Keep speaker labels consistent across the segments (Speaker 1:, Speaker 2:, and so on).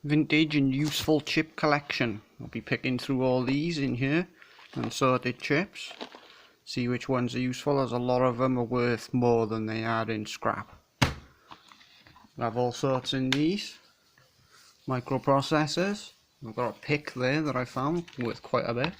Speaker 1: vintage and useful chip collection. I'll be picking through all these in here and sorted chips, see which ones are useful, as a lot of them are worth more than they are in scrap. I have all sorts in these. Microprocessors, I've got a pick there that I found worth quite a bit.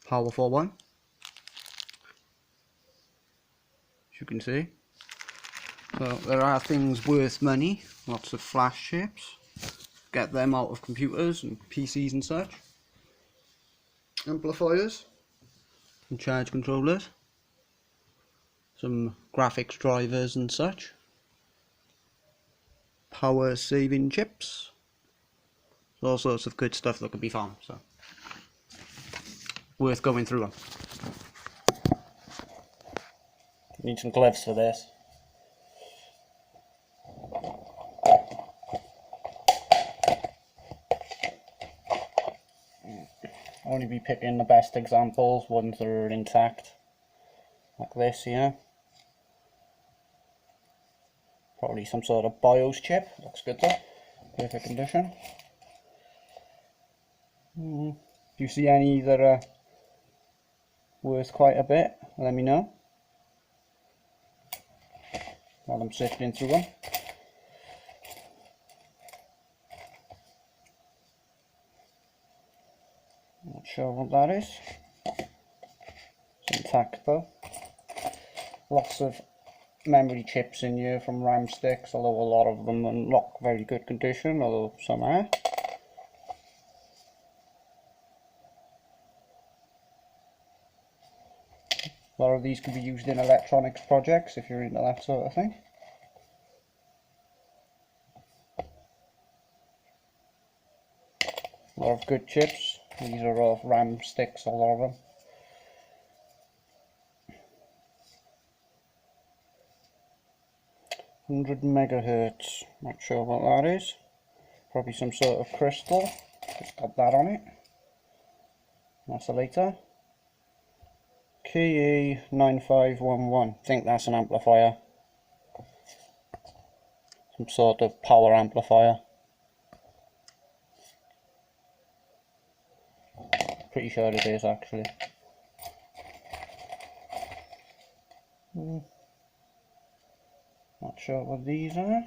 Speaker 1: Powerful one, as you can see. So there are things worth money, lots of flash chips, get them out of computers and PCs and such. Amplifiers and charge controllers, some graphics drivers and such, power saving chips, all sorts of good stuff that can be found, so worth going through them. Need some gloves for this. Only be picking the best examples, ones that are intact, like this here. Probably some sort of BIOS chip, looks good though, perfect condition. If you see any that are worth quite a bit, let me know while I'm sifting through them. Not sure what that is. It's intact though. Lots of memory chips in here from RAM sticks, although a lot of them are not very good condition, although some are. A lot of these can be used in electronics projects if you're into that sort of thing. A lot of good chips. These are all RAM sticks, a lot of them. $100 megahertz, not sure what that is. Probably some sort of crystal. It's got that on it. Oscillator. KE9511. I think that's an amplifier. Some sort of power amplifier. Pretty sure it is actually. Not sure what these are.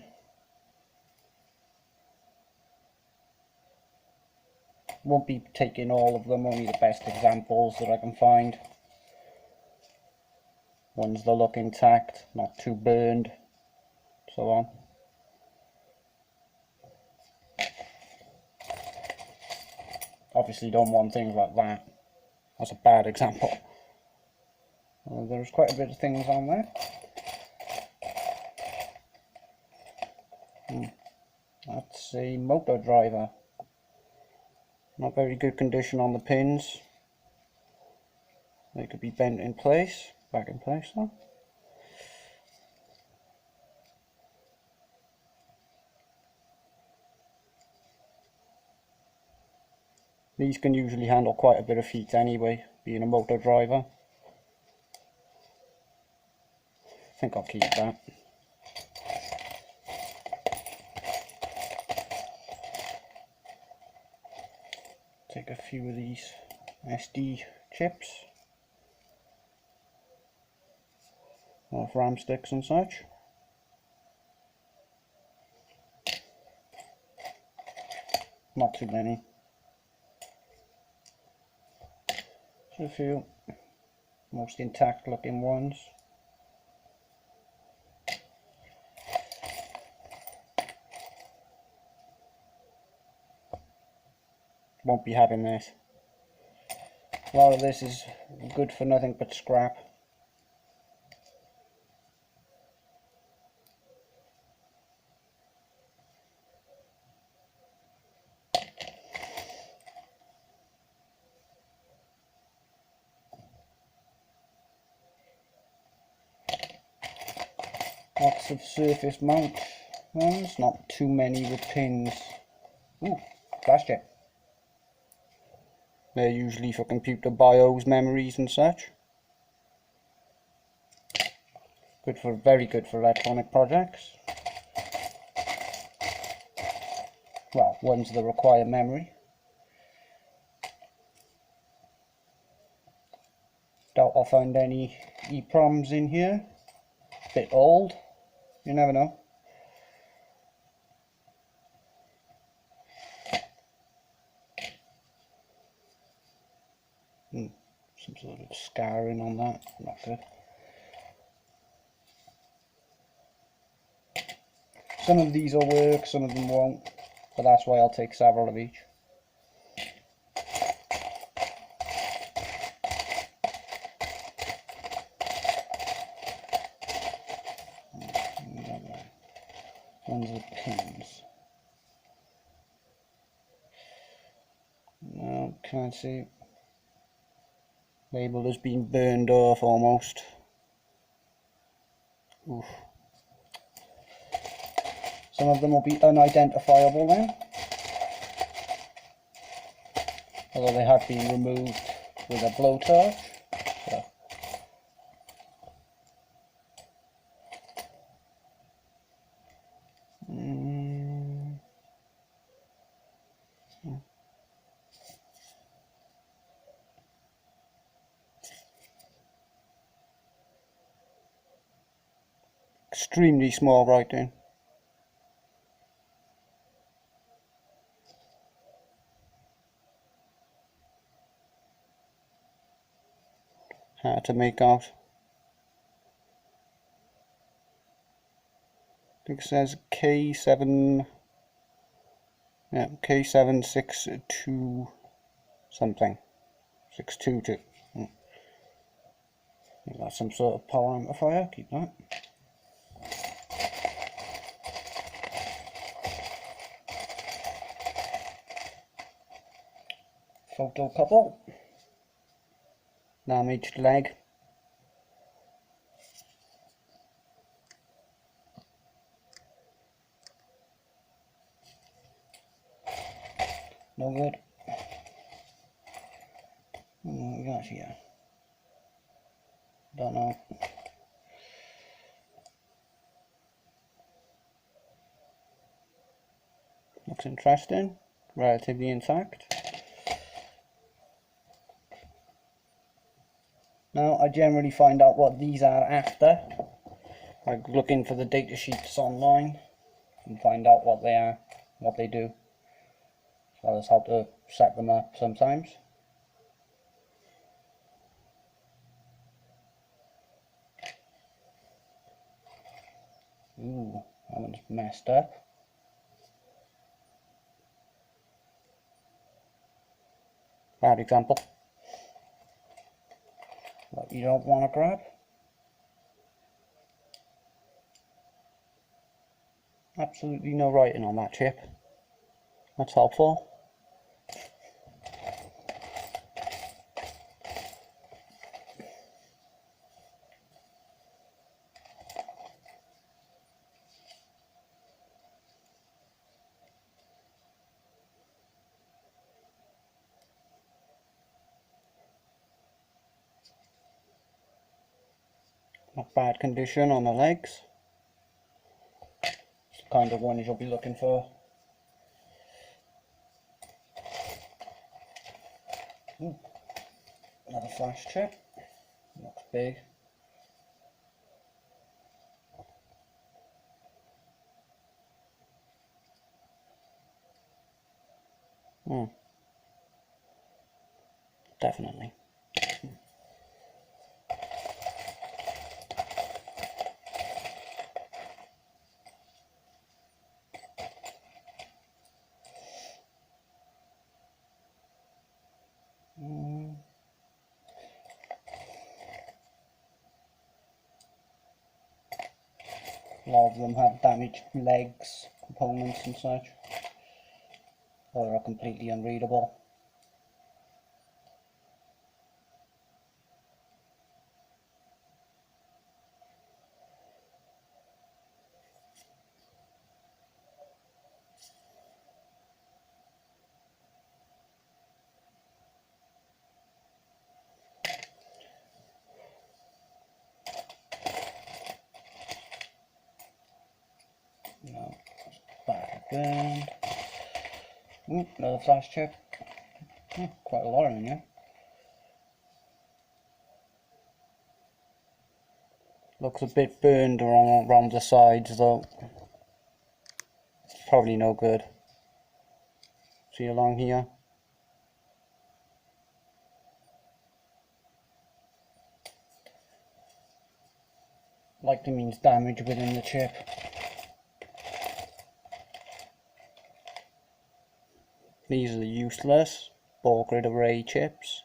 Speaker 1: Won't be taking all of them, only the best examples that I can find. Ones that look intact, not too burned, so on. Obviously don't want things like that. That's a bad example. There's quite a bit of things on there. That's a motor driver. Not very good condition on the pins. They could be bent in place, back in place though. These can usually handle quite a bit of heat anyway, being a motor driver. I think I'll keep that. Take a few of these SD chips off RAM sticks and such. Not too many. Just a few most intact looking ones. Won't be having this. A lot of this is good for nothing but scrap. Lots of surface mount ones, not too many with pins. Ooh, flash chip. They're usually for computer BIOS memories and such. Very good for electronic projects. well, ones that require memory. Doubt I'll find any EEPROMs in here. Bit old, you never know. Some sort of scarring on that, not good. Some of these will work, some of them won't, but that's why I'll take several of each. Ones with pins. No, can't see. Label has been burned off almost. Oof. Some of them will be unidentifiable then, although they have been removed with a blowtorch. So. Extremely small writing. Hard to make out. I think it says K7, yeah, K762 something, 622. That's some sort of power amplifier, keep that. Photo couple. Damaged leg. No good. What we got here? Don't know. Looks interesting. Relatively intact. Now I generally find out what these are after. I look in for the data sheets online and find out what they are, what they do, as well as how to set them up sometimes. Ooh, that one's messed up. Bad example. What you don't want to grab. Absolutely no writing on that chip. That's helpful. Not bad condition on the legs. It's the kind of one you'll be looking for. Ooh, another flash chip. Looks big. Definitely. A lot of them have damaged legs, components and such, or are completely unreadable. No, back again. Ooh, another flash chip. Quite a lot in here. Looks a bit burned around the sides though. It's probably no good. See along here? Likely means damage within the chip. These are the useless ball grid array chips.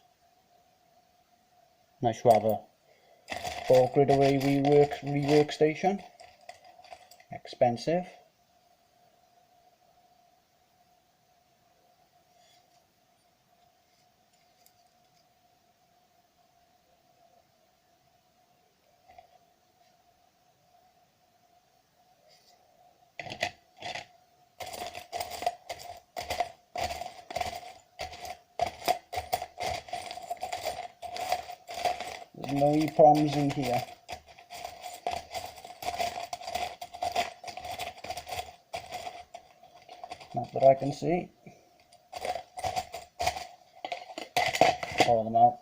Speaker 1: Nice to have a ball grid array rework station. Expensive. There's no EEPROMs in here. Not that I can see. Pour them out.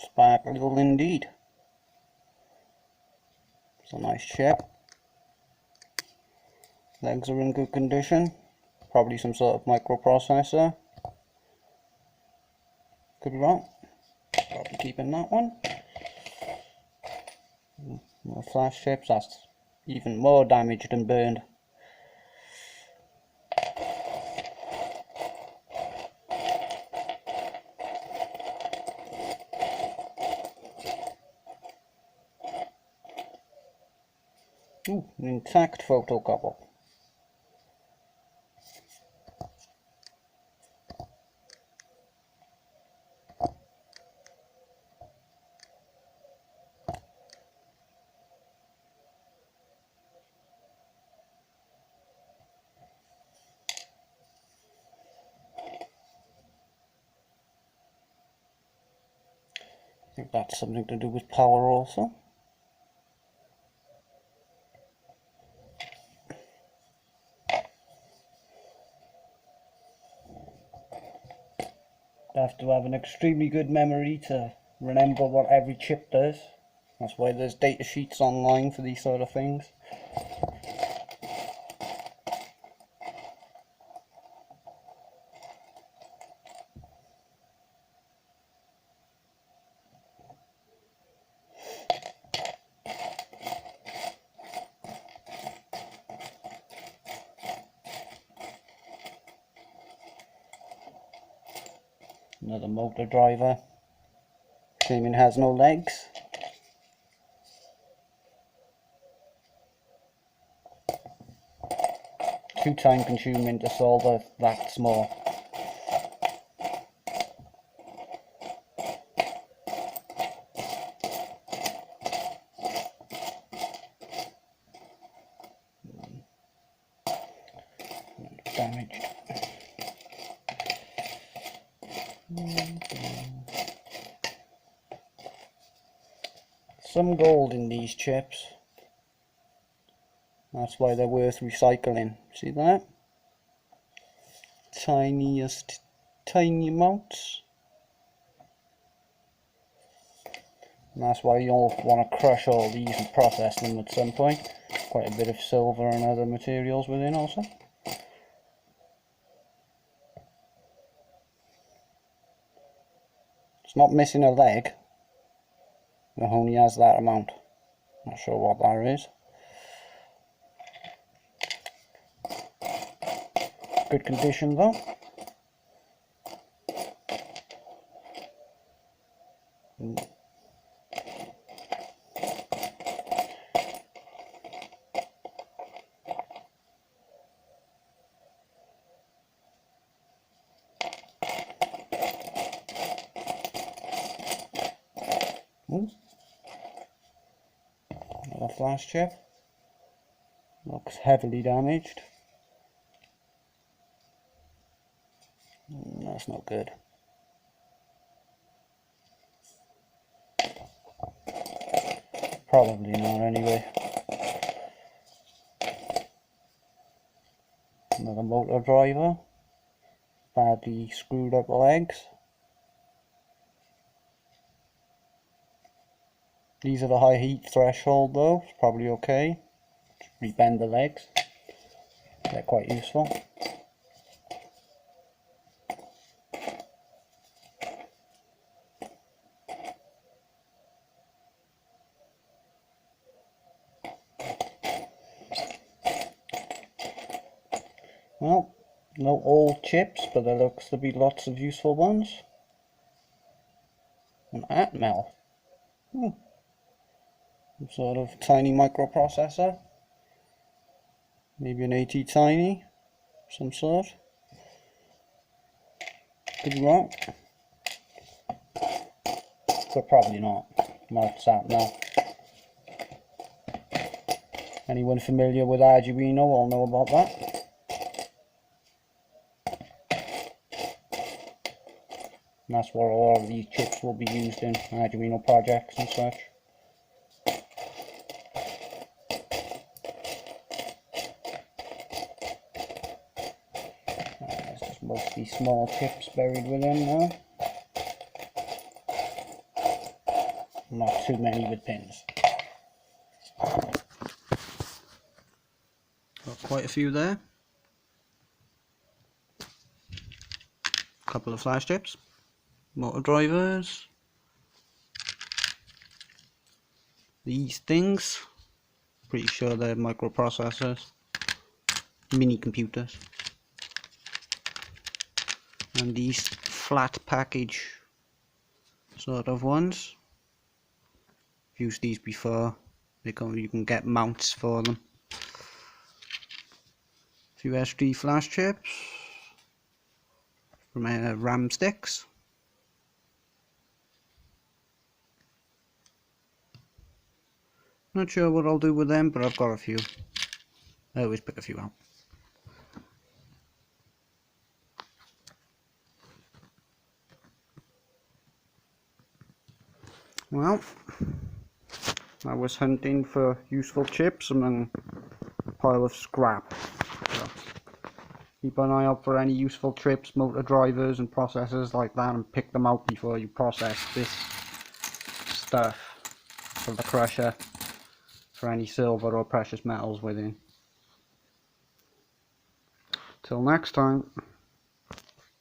Speaker 1: Sparkle indeed. It's a nice chip. Legs are in good condition. Probably some sort of microprocessor. Could be wrong. Probably keeping that one. More flash chips. That's even more damaged and burned. Ooh, an intact photocouple. I think that's something to do with power also. You have to have an extremely good memory to remember what every chip does. That's why there's data sheets online for these sort of things. Another motor driver. Claiming has no legs. Too time consuming to solder that small. Damaged. Some gold in these chips. That's why they're worth recycling. See that? Tiny amounts. And that's why you'll want to crush all these and process them at some point. Quite a bit of silver and other materials within also. It's not missing a leg. It only has that amount. Not sure what that is. Good condition though. Another flash chip. Looks heavily damaged. That's not good. Probably not anyway. Another motor driver. Badly screwed up legs. These are the high heat threshold though, it's probably okay. Just rebend the legs. They're quite useful. Well, no old chips, but there looks to be lots of useful ones. An Atmel. Some sort of tiny microprocessor. Maybe an AT Tiny, some sort. Could be wrong. But probably not. Not Atmel. Anyone familiar with Arduino will know about that. And that's what a lot of these chips will be used in, Arduino projects and such. There's just mostly small chips buried within now. Not too many with pins. Got quite a few there. Couple of flash chips. Motor drivers. These things. Pretty sure they're microprocessors. Mini computers. And these flat package sort of ones. I've used these before. You can get mounts for them. A few SD flash chips from RAM sticks. Not sure what I'll do with them, but I've got a few. I always pick a few out. Well, I was hunting for useful chips among a pile of scrap. So keep an eye out for any useful chips, motor drivers and processors like that, and pick them out before you process this stuff for the crusher for any silver or precious metals within. Till next time.